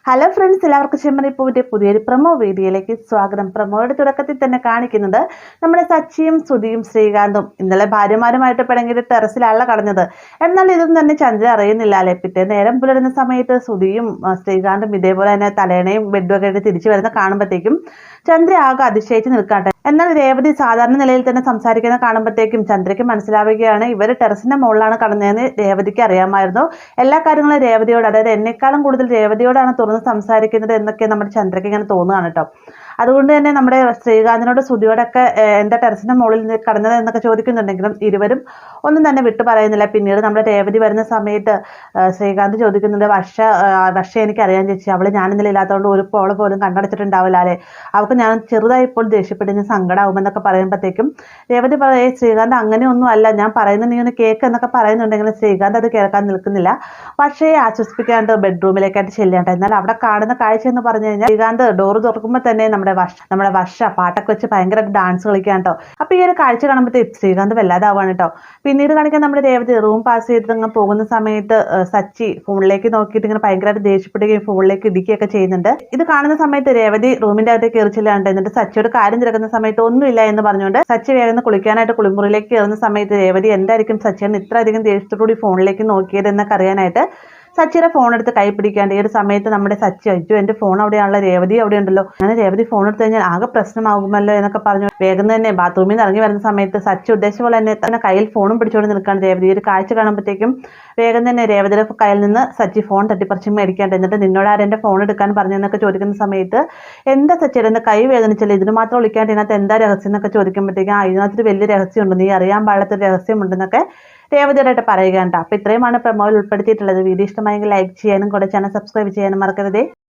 Hello friends, എല്ലാവർക്കും ചെമ്മരിപ്പൂവിൻ്റെ പുതിയൊരു promo വീഡിയോയിലേക്ക് സ്വാഗതം. പ്രൊമോയുടെ തുടക്കത്തിൽ തന്നെ കാണിക്കുന്നത് നമ്മുടെ സച്ചിയും ശ്രുതിയും ശ്രീകാന്തും ഇന്നലെ ഭാര്യമാരുമായിട്ട് പിണങ്ങിയിട്ട് ടെറസിലാണല്ലോ കടഞ്ഞത്. എന്നാൽ ഇതൊന്നും തന്നെ ചന്ദ്ര അറിയുന്നില്ല അല്ലേ. പിറ്റേ നേരം പുലരുന്ന സമയത്ത് ശ്രുതിയും ശ്രീകാന്തും ഇതേപോലെ തന്നെ തലേണയും ബെഡുമൊക്കെ ആയിട്ട് തിരിച്ചു വരുന്ന കാണുമ്പോഴത്തേക്കും ചന്ദ്ര ആകെ അതിശയിച്ച് നിൽക്കാട്ടെ. എന്നാൽ രേവതി സാധാരണ നിലയിൽ തന്നെ സംസാരിക്കുന്ന കാണുമ്പോഴത്തേക്കും ചന്ദ്രയ്ക്ക് മനസ്സിലാവുകയാണ് ഇവർ ടെറസിന്റെ മുകളിലാണ് കടന്നതെന്ന് രേവതിക്ക് അറിയാമായിരുന്നു. എല്ലാ കാര്യങ്ങളും രേവതിയോട്, അതായത് എന്നെക്കാളും കൂടുതൽ രേവതിയോടാണ് തുറന്ന് സംസാരിക്കുന്നത് എന്നൊക്കെ നമ്മുടെ ചന്ദ്രയ്ക്ക് ഇങ്ങനെ തോന്നുകയാണ് കേട്ടോ. അതുകൊണ്ട് തന്നെ നമ്മുടെ ശ്രീകാന്തിനോട് ശ്രുതിയോടൊക്കെ എന്താ ടെറസിന്റെ മുകളിൽ കടന്നത് എന്നൊക്കെ ചോദിക്കുന്നുണ്ടെങ്കിലും ഇരുവരും ഒന്നും തന്നെ വിട്ടു പറയുന്നില്ല. പിന്നീട് നമ്മുടെ രേവതി വരുന്ന സമയത്ത് ശ്രീകാന്ത് ചോദിക്കുന്നുണ്ട്, വർഷ എനിക്കറിയാൻ ചേച്ചി, അവള് ഞാൻ ഇന്നലെ ഇല്ലാത്തതുകൊണ്ട് ഒരു പോള് പോലും കണ്ണടച്ചിട്ടുണ്ടാവില്ല അല്ലേ, അവൾക്ക് ഞാൻ ചെറുതായി ഇപ്പോൾ ദേഷ്യപ്പെടുന്ന സങ്കടമാകുമെന്നൊക്കെ പറയുമ്പോഴത്തേക്കും രേവതി പറയേ ശ്രീകാന്ത് അങ്ങനെയൊന്നും അല്ല, ഞാൻ പറയുന്നത് നീ ഒന്ന് കേക്ക് എന്നൊക്കെ പറയുന്നുണ്ടെങ്കിലും ശ്രീകാന്ത് അത് കേൾക്കാൻ നിൽക്കുന്നില്ല. വർഷയെ ആശ്വസിപ്പിക്കാണ്ട് ബെഡ്റൂമിലേക്കായിട്ട് ചെല്ലേണ്ട. എന്നാൽ അവിടെ കാണുന്ന കാഴ്ച എന്ന് പറഞ്ഞു കഴിഞ്ഞാൽ ശ്രീകാന്ത് ഡോറ് തുറക്കുമ്പോൾ തന്നെ നമ്മുടെ വർഷ പാട്ടൊക്കെ വെച്ച് ഭയങ്കര ഡാൻസ് കളിക്കാൻ കേട്ടോ. അപ്പൊ ഈ ഒരു കാഴ്ച കാണുമ്പോഴത്തേക്ക് ശ്രീകാന്ത് വല്ലാതാവാണ് കേട്ടോ. പിന്നീട് കാണിക്കാൻ നമ്മുടെ രേവതി റൂം പാസ് ചെയ്ത് ഇങ്ങനെ പോകുന്ന സമയത്ത് സച്ചി ഫോണിലേക്ക് നോക്കിയിട്ട് ഇങ്ങനെ ഭയങ്കരമായിട്ട് ദേഷ്യപ്പെടുകയും ഫോണിലേക്ക് ഇടിക്കുകയൊക്കെ ചെയ്യുന്നുണ്ട്. ഇത് കാണുന്ന സമയത്ത് രേവതി റൂമിന്റെ അകത്തേക്ക് കയറിച്ചില്ലാണ്ട് എന്നിട്ട് സച്ചിയോട് കാര്യം തിരക്കുന്ന സമയത്ത് ഒന്നുമില്ല എന്ന് പറഞ്ഞുകൊണ്ട് സച്ചി വേഗം കുളിക്കാനായിട്ട് കുളിമുറിയിലേക്ക് കയറുന്ന സമയത്ത് രേവതി എന്തായിരിക്കും സച്ചിയാണ് ഇത്ര അധികം ദേഷ്യത്തോടുകൂടി ഫോണിലേക്ക് നോക്കിയത് എന്നൊക്കെ അറിയാനായിട്ട് സച്ചിയുടെ ഫോൺ എടുത്ത് കൈ പിടിക്കാണ്ട് ഈ ഒരു സമയത്ത് നമ്മുടെ സച്ചി അയച്ചു എൻ്റെ ഫോൺ അവിടെയാണല്ലോ, രേവതി അവിടെ ഉണ്ടല്ലോ, അങ്ങനെ രേവതി ഫോൺ എടുത്തു കഴിഞ്ഞാൽ ആകെ പ്രശ്നമാകുമല്ലോ എന്നൊക്കെ പറഞ്ഞു വേഗം തന്നെ ബാത്റൂമിൽ നിന്ന് ഇറങ്ങി വരുന്ന സമയത്ത് സച്ചി ഉദ്ദേശിച്ച പോലെ തന്നെ കയ്യിൽ ഫോണും പിടിച്ചുകൊണ്ട് നിൽക്കുകയാണ് രേവതി. ഒരു കാഴ്ച കാണുമ്പോഴത്തേക്കും വേഗം തന്നെ രേവതിയുടെ കയ്യിൽ നിന്ന് സച്ചി ഫോൺ തട്ടിപ്പറിച്ച് മേടിക്കാണ്ട് എന്നിട്ട് നിന്നോട് ആരെൻ്റെ ഫോൺ എടുക്കാൻ പറഞ്ഞു എന്നൊക്കെ ചോദിക്കുന്ന സമയത്ത് എന്താ സച്ചിയുടെ എൻ്റെ കൈ വേദനിച്ചല്ലോ, ഇതിന് മാത്രം വിളിക്കാണ്ട് ഇതിനകത്ത് എന്താ രഹസ്യം എന്നൊക്കെ ചോദിക്കുമ്പോഴത്തേക്കും ഇതിനകത്തൊരു വലിയ രഹസ്യമുണ്ട്, നീ അറിയാൻ പാടാത്തൊരു രഹസ്യമുണ്ടെന്നൊക്കെ രേവതിയോടായിട്ട് പറയുകയുണ്ട്. അപ്പോൾ ഇത്രയുമാണ് പ്രൊമോയിൽ ഉൾപ്പെടുത്തിയിട്ടുള്ളത്. വീഡിയോ ഇഷ്ടമായെങ്കിൽ ലൈക്ക് ചെയ്യാനും കൂടെ ചാനൽ സബ്സ്ക്രൈബ് ചെയ്യാനും മറക്കരുതേ.